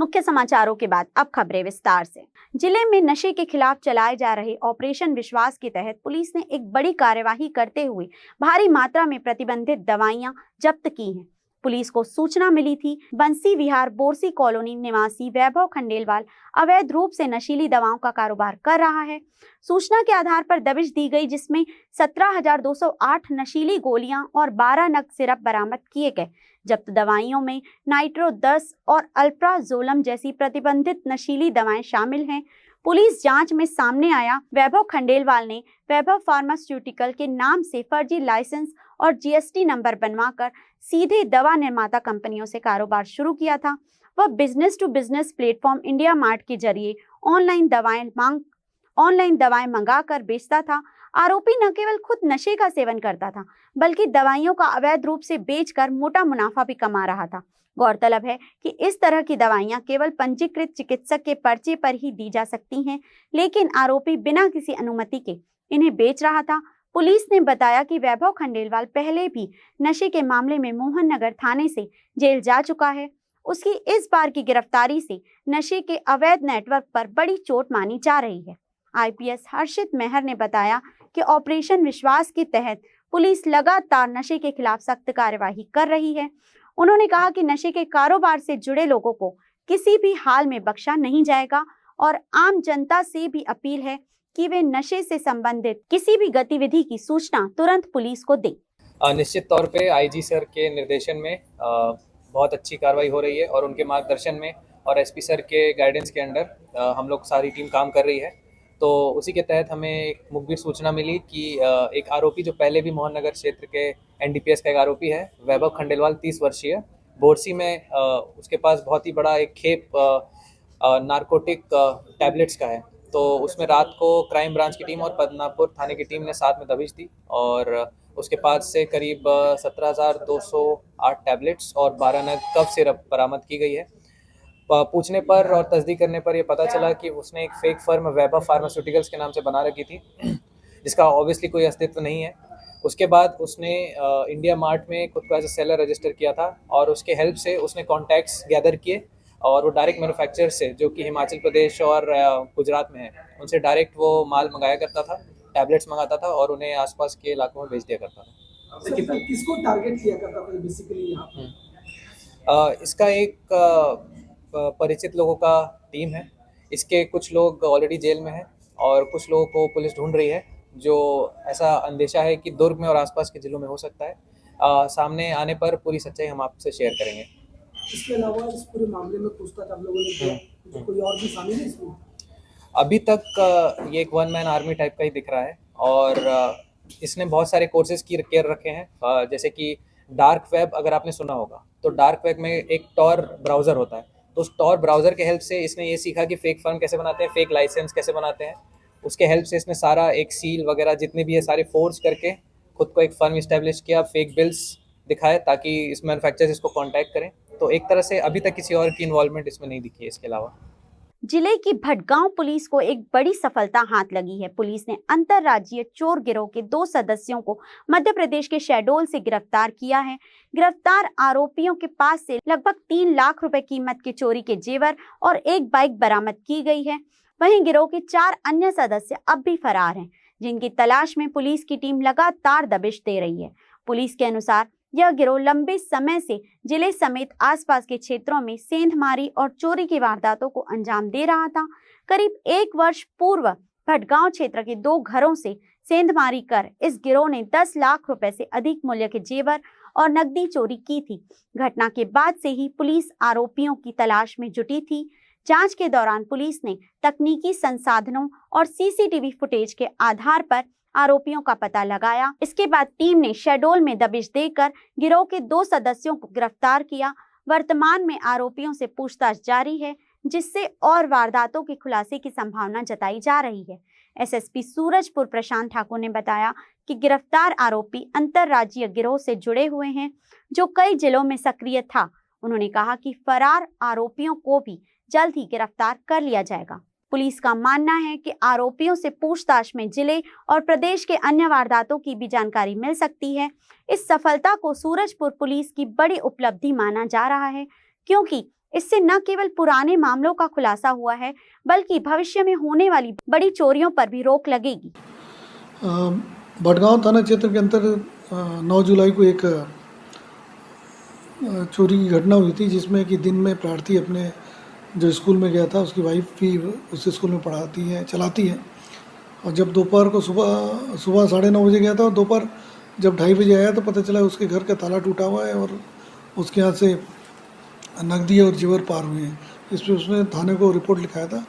मुख्य समाचारों के बाद अब खबरें विस्तार से। जिले में नशे के खिलाफ चलाए जा रहे ऑपरेशन विश्वास के तहत पुलिस ने एक बड़ी कार्यवाही करते हुए भारी मात्रा में प्रतिबंधित दवाइयां जब्त की हैं। पुलिस को सूचना मिली थी बंसी विहार बोरसी कॉलोनी निवासी वैभव खंडेलवाल अवैध रूप से नशीली दवाओं का कारोबार कर रहा है। सूचना के आधार पर दबिश दी गई, जिसमें 17,208 नशीली गोलियां और 12 नग सिरप बरामद किए गए। जब्त दवाइयों में नाइट्रो 10 और अल्प्राजोलम जैसी प्रतिबंधित नशीली दवाएं शामिल हैं। पुलिस जांच में सामने आया, वैभव खंडेलवाल ने वैभव फार्मास्यूटिकल के नाम से फर्जी लाइसेंस और जीएसटी नंबर बनवाकर सीधे दवा निर्माता कंपनियों से कारोबार शुरू किया था। वह business to business platform IndiaMART के जरिए ऑनलाइन दवाएं मंगाकर बेचता था। आरोपी न केवल खुद नशे का सेवन करता था, बल्कि दवाइयों का अवैध रूप से बेचकर मोटा मुनाफा भी कमा रहा था। गौरतलब है कि इस तरह की दवाइयां केवल पंजीकृत चिकित्सक के पर्चे पर ही दी जा सकती हैं, लेकिन आरोपी बिना किसी अनुमति के इन्हें बेच रहा था। पुलिस ने बताया कि वैभव खंडेलवाल पहले भी नशे के मामले में मोहन नगर थाने से जेल जा चुका है। उसकी इस बार की गिरफ्तारी से नशे के अवैध नेटवर्क पर बड़ी चोट मानी जा रही है। आईपीएस हर्षित मेहर ने बताया कि ऑपरेशन विश्वास के तहत पुलिस लगातार नशे के खिलाफ सख्त कार्यवाही कर रही है। उन्होंने कहा कि नशे के कारोबार से जुड़े लोगों को किसी भी हाल में बख्शा नहीं जाएगा और आम जनता से भी अपील है कि वे नशे से संबंधित किसी भी गतिविधि की सूचना तुरंत पुलिस को दें। निश्चित तौर पे आईजी सर के निर्देशन में बहुत अच्छी कार्रवाई हो रही है और उनके मार्गदर्शन में और एसपी सर के गाइडेंस के अंडर हम लोग सारी टीम काम कर रही है। तो उसी के तहत हमें एक मुखबिर सूचना मिली कि एक आरोपी जो पहले भी मोहन नगर क्षेत्र के एनडीपीएस का एक आरोपी है, वैभव खंडेलवाल 30 वर्षीय, बोरसी में उसके पास बहुत ही बड़ा एक खेप नारकोटिक टैबलेट्स का है। तो उसमें रात को क्राइम ब्रांच की टीम और पदनापुर थाने की टीम ने साथ में दबिश दी और उसके पास से करीब 17,208 टैबलेट्स और 12 नग कफ सिरप बरामद की गई है। पूछने पर और तस्दीक करने पर यह पता चला कि उसने एक फेक फर्म वैभव फार्मास्यूटिकल्स के नाम से बना रखी थी, जिसका ऑब्वियसली कोई अस्तित्व नहीं है। उसके बाद उसने इंडिया मार्ट में खुद को एज ए सेलर रजिस्टर किया था और उसके हेल्प से उसने कॉन्टैक्ट्स गैदर किए और वो डायरेक्ट मैन्युफैक्चरर से, जो कि हिमाचल प्रदेश और गुजरात में है, उनसे डायरेक्ट वो माल मंगाया करता था, टैबलेट्स मंगाता था और उन्हें आसपास के इलाकों में बेच दिया करता था। किसको टारगेट किया करता था बेसिकली यहाँ पे? इसका एक परिचित लोगों का टीम है। इसके कुछ लोग ऑलरेडी जेल में हैं और कुछ लोगों को पुलिस ढूंढ रही है, जो ऐसा अंदेशा है कि दुर्ग में और आसपास के जिलों में हो सकता है। सामने आने पर पूरी सच्चाई हम आपसे शेयर करेंगे। इसके अलावा इस पूरे मामले में पूछताछ आप लोगों ने किया, कोई और भी शामिल है इसमें? अभी तक ये एक वन मैन आर्मी टाइप का ही दिख रहा है और इसने बहुत सारे कोर्सेज केयर रखे हैं, जैसे कि डार्क वेब, अगर आपने सुना होगा तो डार्क वेब में एक टॉर ब्राउज़र होता है। तो उस टॉर ब्राउज़र के हेल्प से इसने ये सीखा कि फेक फर्म कैसे बनाते हैं, फेक लाइसेंस कैसे बनाते हैं। उसके हेल्प से इसने सारा एक सील वगैरह जितने भी है सारे फोर्ज करके खुद को एक फर्म इस्टेब्लिश किया, फेक बिल्स दिखाए ताकि इस मैन्युफैक्चरर्स इसको कांटेक्ट करें। तो एक तरह से अभी तक किसी और की इन्वॉल्वमेंट इसमें नहीं दिखी है। इसके अलावा जिले की भटगांव पुलिस को एक बड़ी सफलता हाथ लगी है। पुलिस ने अंतरराज्यीय चोर गिरोह के 2 सदस्यों को मध्य प्रदेश के शहडोल से गिरफ्तार किया है। गिरफ्तार आरोपियों के पास से लगभग 3 लाख रुपए कीमत के चोरी के जेवर और एक बाइक बरामद की गई है। वहीं गिरोह के 4 अन्य सदस्य अब भी फरार हैं, जिनकी तलाश में पुलिस की टीम लगातार दबिश दे रही है। पुलिस के अनुसार यह गिरोह लंबे समय से जिले समेत आसपास के क्षेत्रों में सेंधमारी और चोरी की वारदातों को अंजाम दे रहा था। करीब 1 वर्ष पूर्व भटगांव क्षेत्र के 2 घरों से सेंधमारी कर इस गिरोह ने 10 लाख रुपए से अधिक मूल्य के जेवर और नकदी चोरी की थी। घटना के बाद से ही पुलिस आरोपियों की तलाश में जुटी थी। जांच के दौरान पुलिस ने तकनीकी संसाधनों और सीसीटीवी फुटेज के आधार पर आरोपियों का पता लगाया। इसके बाद टीम ने शहडोल में दबिश देकर गिरोह के 2 सदस्यों को गिरफ्तार किया। वर्तमान में आरोपियों से पूछताछ जारी है, जिससे और वारदातों के खुलासे की संभावना जताई जा रही है। एसएसपी सूरजपुर प्रशांत ठाकुर ने बताया कि गिरफ्तार आरोपी अंतरराज्यीय गिरोह से जुड़े हुए हैं, जो कई जिलों में सक्रिय था। उन्होंने कहा कि फरार आरोपियों को भी जल्द ही गिरफ्तार कर लिया जाएगा। पुलिस का मानना है कि आरोपियों से पूछताछ में जिले और प्रदेश के अन्य वारदातों की भी जानकारी मिल सकती है। इस सफलता को सूरजपुर पुलिस की बड़ी उपलब्धि माना जा रहा है, क्योंकि इससे न केवल पुराने मामलों का खुलासा हुआ है, बल्कि भविष्य में होने वाली बड़ी चोरियों पर भी रोक लगेगी। भटगांव थाना क्षेत्र के अंतर 9 जुलाई को एक चोरी की घटना हुई थी, जिसमें कि दिन में प्रार्थी अपने जो स्कूल में गया था, उसकी वाइफ भी उस स्कूल में चलाती है। और जब दोपहर को सुबह 9:30 बजे गया था और दोपहर जब 2:30 बजे आया तो पता चला उसके घर का ताला टूटा हुआ है और उसके यहाँ से नकदी और जेवर पार हुए हैं। इस पर उसने थाने को रिपोर्ट लिखाया था।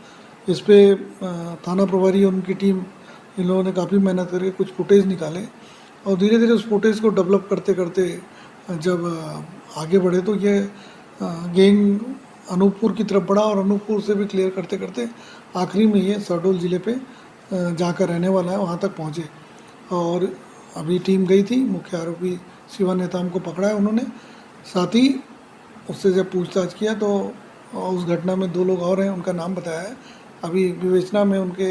इस पर थाना प्रभारी और उनकी टीम, इन लोगों ने काफ़ी मेहनत करके कुछ फुटेज निकाले और धीरे धीरे उस फुटेज को डेवलप करते करते जब आगे बढ़े तो ये गैंग अनूपपुर की तरफ बढ़ा और अनूपपुर से भी क्लियर करते करते आखिरी में ये शहडोल ज़िले पे जाकर रहने वाला है, वहाँ तक पहुँचे। और अभी टीम गई थी, मुख्य आरोपी शिवा नेताम को पकड़ा है उन्होंने। साथ ही उससे जब पूछताछ किया तो उस घटना में 2 लोग और हैं, उनका नाम बताया है। अभी विवेचना में उनके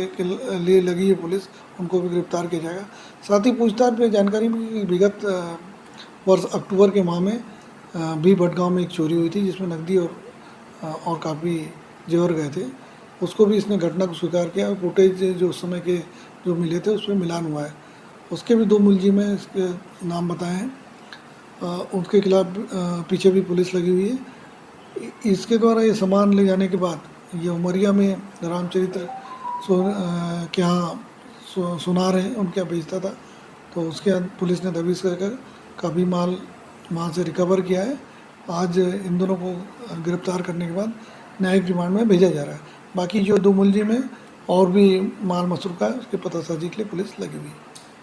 लिए लगी है पुलिस, उनको भी गिरफ्तार किया जाएगा। साथ ही पूछताछ में जानकारी मिली, विगत वर्ष अक्टूबर के माह में भी भटगांव में एक चोरी हुई थी, जिसमें नकदी और काफ़ी जेवर गए थे। उसको भी इसने घटना को स्वीकार किया और फुटेज जो उस समय के जो मिले थे उसमें मिलान हुआ है। उसके भी 2 मुलजिम हैं, इसके नाम बताए हैं। उनके खिलाफ पीछे भी पुलिस लगी हुई है। इसके द्वारा ये सामान ले जाने के बाद ये उमरिया में रामचरित्र के यहाँ सुनार है, उनके यहाँ बेचता था, तो उसके यहाँ पुलिस ने दबिश कर काफ़ी माल वहाँ से रिकवर किया है। आज इन दोनों को गिरफ्तार करने के बाद न्यायिक रिमांड में भेजा जा रहा है। बाकी जो 2 मुलजिम हैं और भी माल मसरूका है, उसके पतासाजी के लिए पुलिस लगी हुई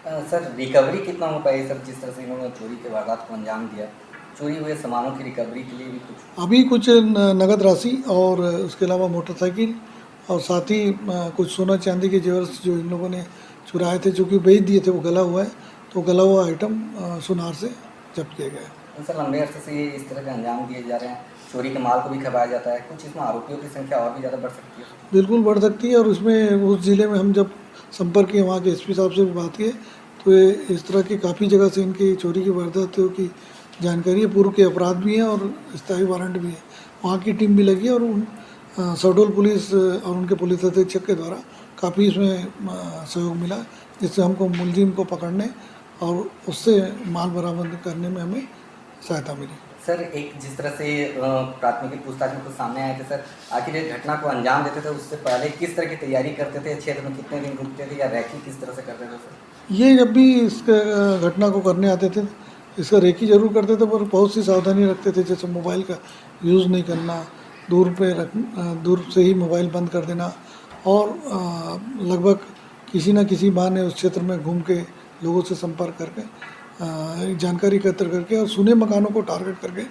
है। सर रिकवरी कितना हो पाई सर, जिस तरह से इन्होंने चोरी के वारदात को अंजाम दिया, चोरी हुए सामानों की रिकवरी के लिए भी कुछ? अभी कुछ नगद राशि और उसके अलावा मोटरसाइकिल और साथ ही कुछ सोना चांदी के जेवर्स जो इन लोगों ने चुराए थे, जो कि बेच दिए थे, वो गला हुआ है, तो गला हुआ आइटम सुनार से जब्त किया गया है। सर लंबे अरसे से ये इस तरह के अंजाम दिए जा रहे हैं, चोरी के माल को भी खपाया जाता है, कुछ इसमें आरोपियों की संख्या और भी ज़्यादा बढ़ सकती है? बिल्कुल बढ़ सकती है। और उसमें उस ज़िले में हम जब संपर्क किए, वहाँ के एसपी साहब से भी बात किए, तो ये इस तरह की काफ़ी जगह से इनकी चोरी की वारदातों की जानकारी है। पूर्व के अपराध भी हैं और स्थायी वारंट भी है। वहाँ की टीम भी लगी है और शहडोल पुलिस और उनके पुलिस अधीक्षक के द्वारा काफ़ी इसमें सहयोग मिला, जिससे हमको मुलजिम को पकड़ने और उससे माल बरामद करने में हमें सहायता मिली। सर एक जिस तरह से प्राथमिक पूछताछ में कुछ सामने आए थे सर, आखिर एक घटना को अंजाम देते थे उससे पहले किस तरह की तैयारी करते थे, क्षेत्र में कितने दिन रुकते थे या रैकी किस तरह से करते थे सर? ये जब भी इस घटना को करने आते थे, इसका रेकी जरूर करते थे, पर बहुत सी सावधानी रखते थे, जैसे मोबाइल का यूज़ नहीं करना, दूर से ही मोबाइल बंद कर देना और लगभग किसी न किसी बहाने उस क्षेत्र में घूम के लोगों से संपर्क करके जानकारी एकत्र करके और सूने मकानों को टारगेट करके,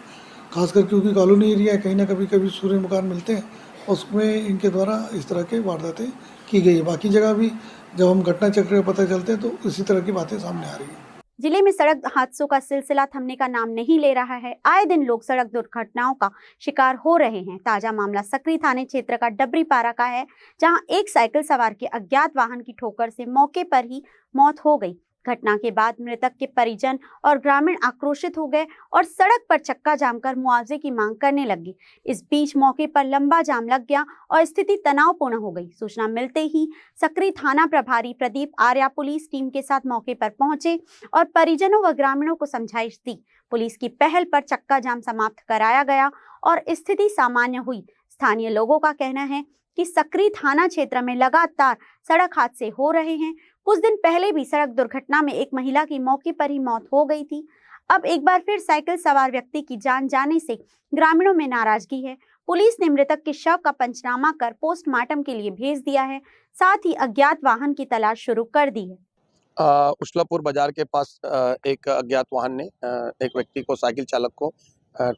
खासकर क्योंकि कॉलोनी एरिया है, कहीं ना कभी सूने मकान मिलते हैं, उसमें इनके द्वारा इस तरह के वारदातें की गई है। बाकी जगह भी जब हम घटना चक्र का पता चलते हैं तो इसी तरह की बातें सामने आ रही हैं। जिले में सड़क हादसों का सिलसिला थमने का नाम नहीं ले रहा है। आए दिन लोग सड़क दुर्घटनाओं का शिकार हो रहे हैं। ताजा मामला सकरी थाने क्षेत्र का डबरीपारा का है, जहां एक साइकिल सवार के अज्ञात वाहन की ठोकर से मौके पर ही मौत हो गई। घटना के बाद मृतक के परिजन और ग्रामीण आक्रोशित हो गए और सड़क पर चक्का जाम कर मुआवजे की मांग करने लगे। इस बीच मौके पर लंबा जाम लग गया और स्थिति तनावपूर्ण हो गई। सूचना मिलते ही सकरी थाना प्रभारी प्रदीप आर्या पुलिस टीम के साथ मौके पर पहुंचे और परिजनों व ग्रामीणों को समझाइश दी। पुलिस की पहल पर चक्का जाम समाप्त कराया गया और स्थिति सामान्य हुई। स्थानीय लोगों का कहना है कि सकरी थाना क्षेत्र में लगातार सड़क हादसे हो रहे हैं। कुछ दिन पहले भी सड़क दुर्घटना में एक महिला की मौके पर ही मौत हो गई थी। अब एक बार फिर साइकिल सवार व्यक्ति की जान जाने से ग्रामीणों में नाराजगी है। पुलिस ने मृतक के शव का पंचनामा कर पोस्टमार्टम के लिए भेज दिया है। साथ ही अज्ञात वाहन की तलाश शुरू कर दी है। उछलापुर बाजार के पास एक अज्ञात वाहन ने एक व्यक्ति को, साइकिल चालक को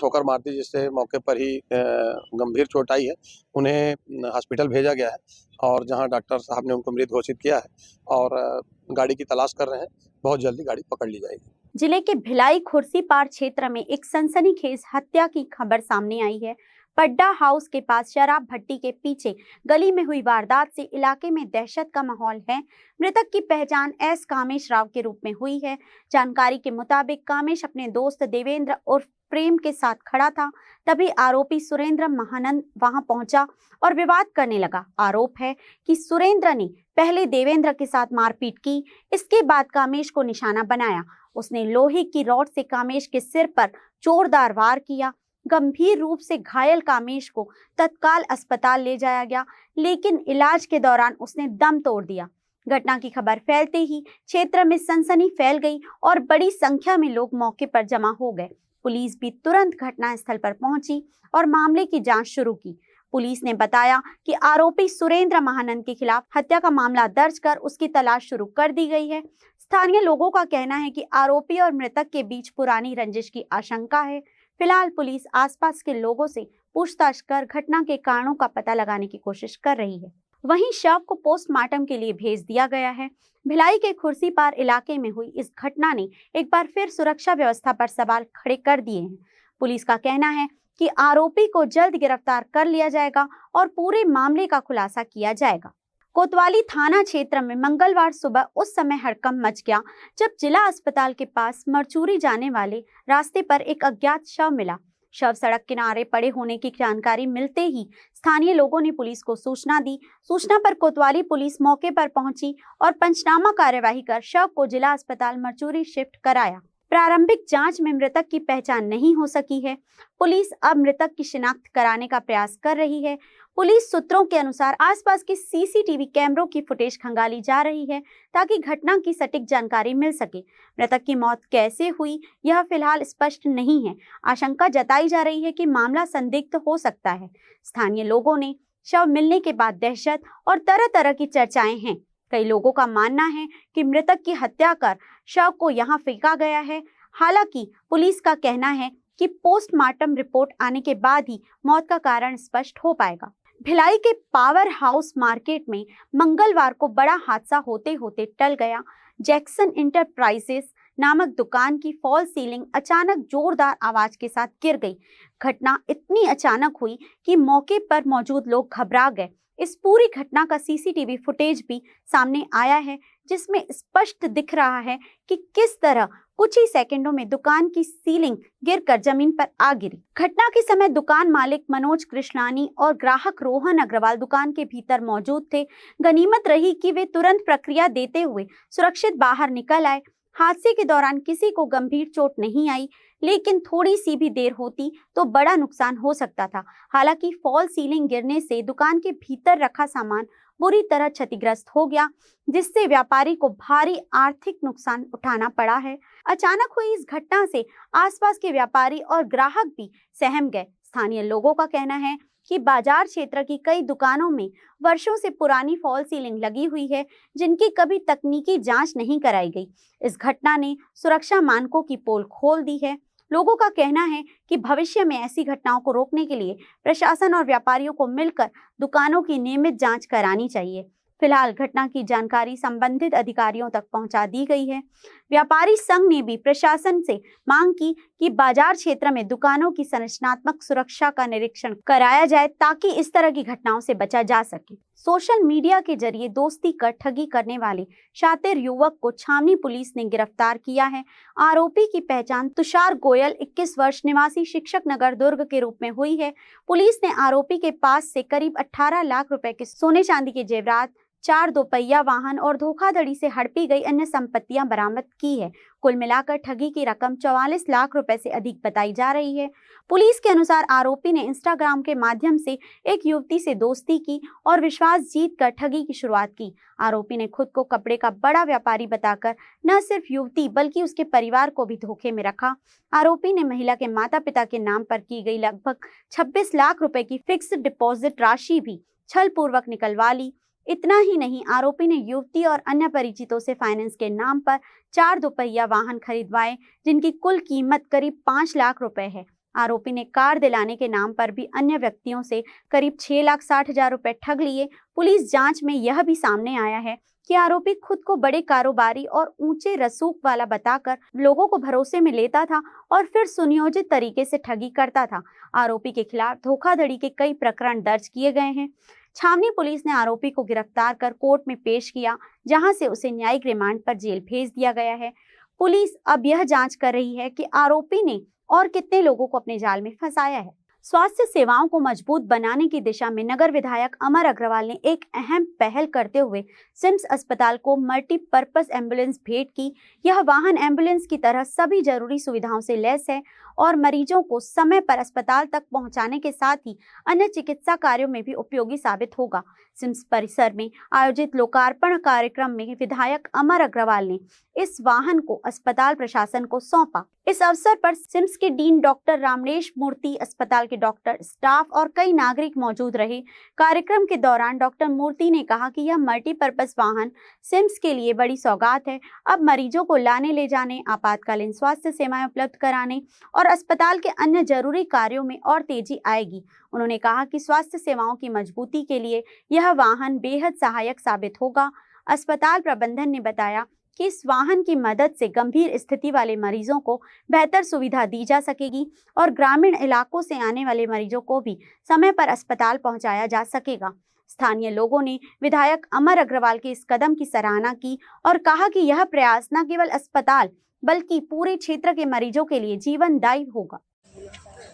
ठोकर मार दी, जिससे मौके पर ही गंभीर चोट आई है। उन्हें हॉस्पिटल भेजा गया है और जहां डॉक्टर साहब ने उनको मृत घोषित किया है और गाड़ी की तलाश कर रहे हैं। बहुत जल्दी गाड़ी पकड़ ली जाएगी। जिले के भिलाई खुर्सीपार क्षेत्र में एक सनसनीखेज हत्या की खबर सामने आई है। पड्डा हाउस के पास शराब भट्टी के पीछे गली में हुई वारदात से इलाके में दहशत का माहौल है। मृतक की पहचान एस कामेश राव के रूप में हुई है। जानकारी के मुताबिक कामेश अपने दोस्त देवेंद्र उर्फ प्रेम के साथ खड़ा था, तभी आरोपी सुरेंद्र महानंद वहां पहुंचा और विवाद करने लगा। आरोप है कि सुरेंद्र ने पहले देवेंद्र के साथ मारपीट की, इसके बाद कामेश को निशाना बनाया। उसने लोहे की रॉड से कामेश के सिर पर जोरदार वार किया। गंभीर रूप से घायल कामेश को तत्काल अस्पताल ले जाया गया, लेकिन इलाज के दौरान उसने दम तोड़ दिया। घटना की खबर फैलते ही क्षेत्र में सनसनी फैल गई और बड़ी संख्या में लोग मौके पर जमा हो गए। पुलिस भी तुरंत घटनास्थल पर पहुंची और मामले की जांच शुरू की। पुलिस ने बताया कि आरोपी सुरेंद्र महानंद के खिलाफ हत्या का मामला दर्ज कर उसकी तलाश शुरू कर दी गई है। स्थानीय लोगों का कहना है कि आरोपी और मृतक के बीच पुरानी रंजिश की आशंका है। फिलहाल पुलिस आसपास के लोगों से पूछताछ कर घटना के कारणों का पता लगाने की कोशिश कर रही है। वहीं शव को पोस्टमार्टम के लिए भेज दिया गया है। भिलाई के खुर्सीपार इलाके में हुई इस घटना ने एक बार फिर सुरक्षा व्यवस्था पर सवाल खड़े कर दिए हैं। पुलिस का कहना है कि आरोपी को जल्द गिरफ्तार कर लिया जाएगा और पूरे मामले का खुलासा किया जाएगा। कोतवाली थाना क्षेत्र में मंगलवार सुबह उस समय हड़कंप मच गया जब जिला अस्पताल के पास मरचूरी जाने वाले रास्ते पर एक अज्ञात शव मिला। शव सड़क किनारे पड़े होने की जानकारी मिलते ही स्थानीय लोगों ने पुलिस को सूचना दी। सूचना पर कोतवाली पुलिस मौके पर पहुंची और पंचनामा कार्यवाही कर शव को जिला अस्पताल मरचूरी शिफ्ट कराया। प्रारंभिक जांच में मृतक की पहचान नहीं हो सकी है। पुलिस अब मृतक की शिनाख्त कराने का प्रयास कर रही है। पुलिस सूत्रों के अनुसार आसपास के सीसीटीवी कैमरों की फुटेज खंगाली जा रही है ताकि घटना की सटीक जानकारी मिल सके। मृतक की मौत कैसे हुई यह फिलहाल स्पष्ट नहीं है। आशंका जताई जा रही है कि मामला संदिग्ध हो सकता है। स्थानीय लोगों ने शव मिलने के बाद दहशत और तरह तरह की चर्चाएं हैं। कई लोगों का मानना है कि मृतक की हत्या कर शव को यहां फेंका गया है। हालांकि पुलिस का कहना है कि पोस्टमार्टम रिपोर्ट आने के बाद ही मौत का कारण स्पष्ट हो पाएगा। भिलाई के पावर हाउस मार्केट में मंगलवार को बड़ा हादसा होते होते टल गया। जैक्सन इंटरप्राइजेस नामक दुकान की फॉल सीलिंग अचानक जोरदार आवाज के साथ गिर गई। घटना इतनी अचानक हुई कि मौके पर मौजूद लोग घबरा गए। इस पूरी घटना का सीसीटीवी फुटेज भी सामने आया है, जिसमें स्पष्ट दिख रहा है कि किस तरह कुछ ही सेकंडों में दुकान की सीलिंग गिरकर जमीन पर आ गिरी। घटना के समय दुकान मालिक मनोज कृष्णानी और ग्राहक रोहन अग्रवाल दुकान के भीतर मौजूद थे। गनीमत रही कि वे तुरंत प्रक्रिया देते हुए सुरक्षित बाहर निकल आए। हादसे के दौरान किसी को गंभीर चोट नहीं आई, लेकिन थोड़ी सी भी देर होती तो बड़ा नुकसान हो सकता था। हालांकि फॉल सीलिंग गिरने से दुकान के भीतर रखा सामान बुरी तरह क्षतिग्रस्त हो गया, जिससे व्यापारी को भारी आर्थिक नुकसान उठाना पड़ा है। अचानक हुई इस घटना से आसपास के व्यापारी और ग्राहक भी सहम गए। स्थानीय लोगों का कहना है कि बाजार क्षेत्र की कई दुकानों में वर्षों से पुरानी फॉल सीलिंग लगी हुई है, जिनकी कभी तकनीकी जांच नहीं कराई गई। इस घटना ने सुरक्षा मानकों की पोल खोल दी है। लोगों का कहना है कि भविष्य में ऐसी घटनाओं को रोकने के लिए प्रशासन और व्यापारियों को मिलकर दुकानों की नियमित जांच करानी चाहिए। फिलहाल घटना की जानकारी संबंधित अधिकारियों तक पहुंचा दी गई है। व्यापारी संघ ने भी प्रशासन से मांग की कि बाजार क्षेत्र में दुकानों की संरचनात्मक सुरक्षा का निरीक्षण कराया जाए ताकि इस तरह की घटनाओं से बचा जा सके। सोशल मीडिया के जरिए दोस्ती कर ठगी करने वाले शातिर युवक को छावनी पुलिस ने गिरफ्तार किया है। आरोपी की पहचान तुषार गोयल 21 वर्ष निवासी शिक्षक नगर दुर्ग के रूप में हुई है। पुलिस ने आरोपी के पास से करीब 18 लाख रुपए के सोने चांदी के जेवरात, 4 दोपहिया वाहन और धोखाधड़ी से हड़पी गई अन्य संपत्तियां बरामद की है। कुल मिलाकर ठगी की रकम 44 लाख रुपए से अधिक बताई जा रही है। पुलिस के अनुसार आरोपी ने इंस्टाग्राम के माध्यम से एक युवती से दोस्ती की और विश्वास जीतकर ठगी की शुरुआत की। आरोपी ने खुद को कपड़े का बड़ा व्यापारी बताकर न सिर्फ युवती बल्कि उसके परिवार को भी धोखे में रखा। आरोपी ने महिला के माता पिता के नाम पर की गई लगभग 26 लाख रुपए की फिक्स्ड डिपॉजिट राशि भी छलपूर्वक निकलवा ली। इतना ही नहीं, आरोपी ने युवती और अन्य परिचितों से फाइनेंस के नाम पर 4 दोपहिया वाहन खरीदवाए, जिनकी कुल कीमत करीब 5 लाख रुपए है। आरोपी ने कार दिलाने के नाम पर भी अन्य व्यक्तियों से करीब 6,60,000 रुपए ठग लिए। पुलिस जांच में यह भी सामने आया है कि आरोपी खुद को बड़े कारोबारी और ऊंचे रसूख वाला बताकर लोगों को भरोसे में लेता था और फिर सुनियोजित तरीके से ठगी करता था। आरोपी के खिलाफ धोखाधड़ी के कई प्रकरण दर्ज किए गए हैं। छावनी पुलिस ने आरोपी को गिरफ्तार कर कोर्ट में पेश किया, जहां से उसे न्यायिक रिमांड पर जेल भेज दिया गया है। पुलिस अब यह जांच कर रही है कि आरोपी ने और कितने लोगों को अपने जाल में फंसाया है। स्वास्थ्य सेवाओं को मजबूत बनाने की दिशा में नगर विधायक अमर अग्रवाल ने एक अहम पहल करते हुए सिम्स अस्पताल को मल्टीपर्पज एम्बुलेंस भेंट की। यह वाहन एम्बुलेंस की तरह सभी जरूरी सुविधाओं से लैस है और मरीजों को समय पर अस्पताल तक पहुंचाने के साथ ही अन्य चिकित्सा कार्यों में भी उपयोगी साबित होगा। सिम्स परिसर में आयोजित लोकार्पण कार्यक्रम में विधायक अमर अग्रवाल ने इस वाहन को अस्पताल प्रशासन को सौंपा। इस अवसर पर सिम्स के डीन डॉक्टर रामलेश मूर्ति, अस्पताल के डॉक्टर, स्टाफ और कई नागरिक मौजूद रहे। कार्यक्रम के दौरान डॉक्टर मूर्ति ने कहा कि यह मल्टीपर्पज वाहन सिम्स के लिए बड़ी सौगात है। अब मरीजों को लाने ले जाने, आपातकालीन स्वास्थ्य सेवाएं उपलब्ध कराने और अस्पताल के अन्य जरूरी कार्यों में और तेजी आएगी। उन्होंने कहा कि स्वास्थ्य सेवाओं की मजबूती के लिए यह वाहन बेहद सहायक साबित होगा। अस्पताल प्रबंधन ने बताया कि इस वाहन की मदद से गंभीर स्थिति वाले मरीजों को बेहतर सुविधा दी जा सकेगी और ग्रामीण इलाकों से आने वाले मरीजों को भी समय पर अस्पताल पहुंचाया जा सकेगा। स्थानीय लोगों ने विधायक अमर अग्रवाल के इस कदम की सराहना की और कहा कि यह प्रयास न केवल अस्पताल बल्कि पूरे क्षेत्र के मरीजों के लिए जीवनदायी होगा।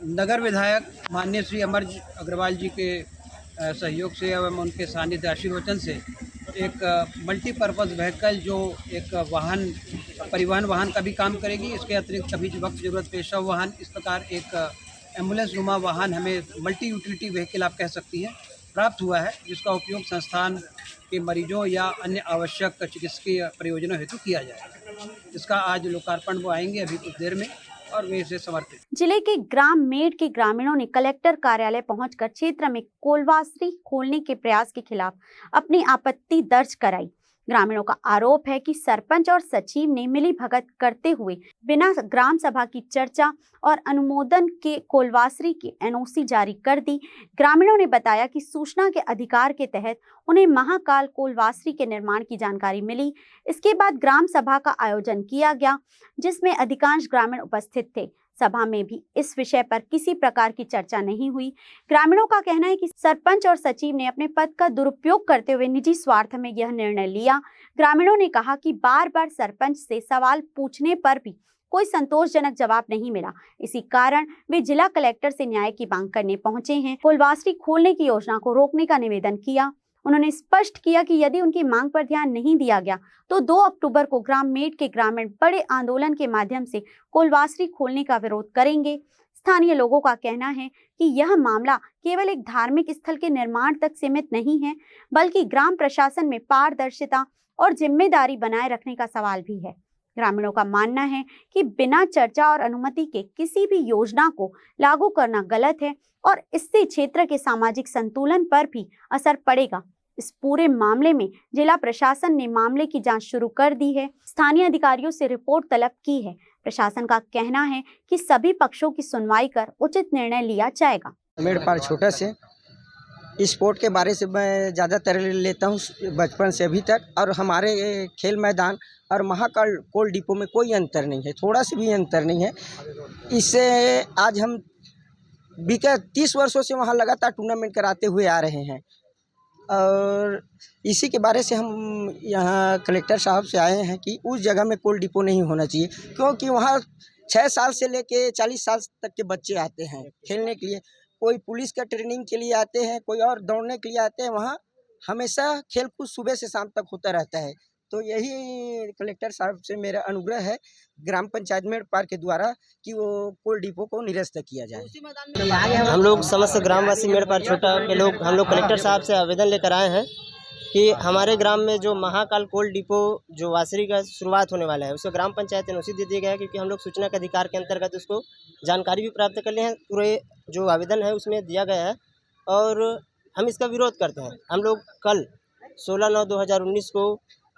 नगर विधायक माननीय श्री अमर अग्रवाल जी के सहयोग से एवं उनके सानिध्य आशीर्वचन से एक मल्टीपर्पज़ व्हीकल जो एक वाहन, परिवहन वाहन का भी काम करेगी, इसके अतिरिक्त कभी वक्त ज़रूरत पेशा वाहन, इस प्रकार एक एम्बुलेंस नुमा वाहन, हमें मल्टी यूटिलिटी व्हीकल आप कह सकती हैं, प्राप्त हुआ है, जिसका उपयोग संस्थान के मरीजों या अन्य आवश्यक चिकित्सकीय प्रयोजनों हेतु किया जाएगा। इसका आज लोकार्पण वो आएंगे अभी कुछ देर में और वे इसे समर्पित। जिले के ग्राम मेड के ग्रामीणों ने कलेक्टर कार्यालय पहुंचकर क्षेत्र में कोलवासरी खोलने के प्रयास के खिलाफ अपनी आपत्ति दर्ज कराई। ग्रामीणों का आरोप है कि सरपंच और सचिव ने मिलीभगत करते हुए बिना ग्राम सभा की चर्चा और अनुमोदन के कोलवासरी की एनओसी जारी कर दी। ग्रामीणों ने बताया कि सूचना के अधिकार के तहत उन्हें महाकाल कोलवासरी के निर्माण की जानकारी मिली। इसके बाद ग्राम सभा का आयोजन किया गया, जिसमें अधिकांश ग्रामीण उपस्थित थे। सभा में भी इस विषय पर किसी प्रकार की चर्चा नहीं हुई। ग्रामीणों का कहना है कि सरपंच और सचिव ने अपने पद का दुरुपयोग करते हुए निजी स्वार्थ में यह निर्णय लिया। ग्रामीणों ने कहा कि बार बार सरपंच से सवाल पूछने पर भी कोई संतोषजनक जवाब नहीं मिला। इसी कारण वे जिला कलेक्टर से न्याय की मांग करने पहुंचे हैं। कोलवासरी खोलने की योजना को रोकने का निवेदन किया। उन्होंने स्पष्ट किया कि यदि उनकी मांग पर ध्यान नहीं दिया गया तो 2 अक्टूबर को ग्राम मेड के ग्रामीण बड़े आंदोलन के माध्यम से कोलवासरी खोलने का विरोध करेंगे। स्थानीय लोगों का कहना है कि यह मामला केवल एक धार्मिक स्थल के निर्माण तक सीमित नहीं है, बल्कि ग्राम प्रशासन में पारदर्शिता और जिम्मेदारी बनाए रखने का सवाल भी है। ग्रामीणों का मानना है कि बिना चर्चा और अनुमति के किसी भी योजना को लागू करना गलत है और इससे क्षेत्र के सामाजिक संतुलन पर भी असर पड़ेगा। इस पूरे मामले में जिला प्रशासन ने मामले की जांच शुरू कर दी है। स्थानीय अधिकारियों से रिपोर्ट तलब की है। प्रशासन का कहना है कि सभी पक्षों की सुनवाई कर उचित निर्णय लिया जाएगा। मेरे पास छोटा से स्पोर्ट के बारे से मैं ज़्यादातर लेता हूँ बचपन से अभी तक, और हमारे खेल मैदान और महाकाल कोल डिपो में कोई अंतर नहीं है, थोड़ा सा भी अंतर नहीं है। इससे आज हम 30 वर्षों से वहाँ लगातार टूर्नामेंट कराते हुए आ रहे हैं और इसी के बारे से हम यहाँ कलेक्टर साहब से आए हैं कि उस जगह में कोल डिपो नहीं होना चाहिए, क्योंकि वहाँ 6 साल से लेके 40 साल तक के बच्चे आते हैं खेलने के लिए। कोई पुलिस का ट्रेनिंग के लिए आते हैं, कोई और दौड़ने के लिए आते हैं। वहाँ हमेशा खेलकूद सुबह से शाम तक होता रहता है। तो यही कलेक्टर साहब से मेरा अनुग्रह है ग्राम पंचायत मेड़ पार के द्वारा कि वो कोल डिपो को निरस्त किया जाए। हम लोग समस्त ग्रामवासी मेड़ पार छोटा के लोग हम लोग कलेक्टर साहब से आवेदन लेकर आए हैं कि हमारे ग्राम में जो महाकाल कोल डिपो जो वासरी का शुरुआत होने वाला है उसको ग्राम पंचायत एनओसी दे दिया गया है, क्योंकि हम लोग सूचना के अधिकार के अंतर्गत उसको जानकारी भी प्राप्त कर लिए हैं। पूरे जो आवेदन है उसमें दिया गया है और हम इसका विरोध करते हैं। हम लोग कल 16/9/2019 को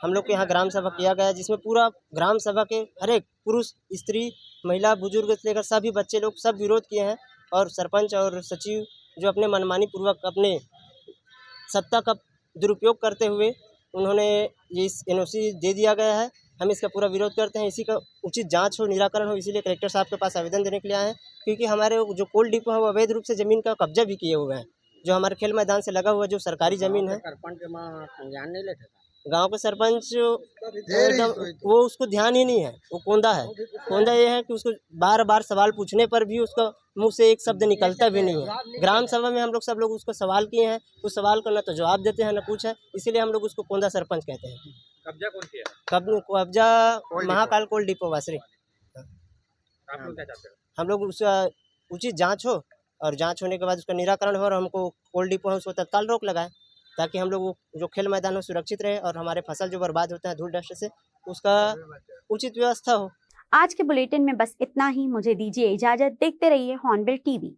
हम लोग के यहाँ ग्राम सभा किया गया, जिसमें पूरा ग्राम सभा के हर एक पुरुष, स्त्री, महिला, बुजुर्ग से लेकर सभी बच्चे लोग सब विरोध किए हैं। और सरपंच और सचिव जो अपने मनमानी पूर्वक अपने सत्ता का दुरुपयोग करते हुए उन्होंने ये इस एनओसी दे दिया गया है। हम इसका पूरा विरोध करते हैं। इसी का उचित जांच हो, निराकरण हो, इसीलिए कलेक्टर साहब के पास आवेदन देने के लिए आए हैं, क्योंकि हमारे जो कोल डिपो है वो अवैध रूप से ज़मीन का कब्जा भी किए हुए हैं, जो हमारे खेल मैदान से लगा हुआ जो सरकारी ज़मीन है। सरपंच संज्ञान नहीं लेते गांव के सरपंच एकदम वो उसको ध्यान ही नहीं है, वो कोंदा है। कोंदा ये है कि उसको बार बार सवाल पूछने पर भी उसका मुंह से एक शब्द निकलता भी नहीं है। ग्राम सभा में हम लोग सब लोग उसको सवाल किए हैं, उस सवाल का न तो जवाब देते हैं न कुछ है, इसीलिए हम लोग उसको कोंदा सरपंच कहते हैं। कब्जा कौन किया? कब्जा महाकाल कोल डिपो वासरी। आप लोग क्या चाहते हो? हम लोग उसका उचित जांच हो और जांच होने के बाद उसका निराकरण हो और हमको कोल डिपो है उसको तत्काल रोक लगाए, ताकि हम लोग जो खेल मैदान हो सुरक्षित रहे और हमारे फसल जो बर्बाद होता है धूल डस्ट से उसका उचित व्यवस्था हो। आज के बुलेटिन में बस इतना ही। मुझे दीजिए इजाजत। देखते रहिए हॉर्नबिल टीवी।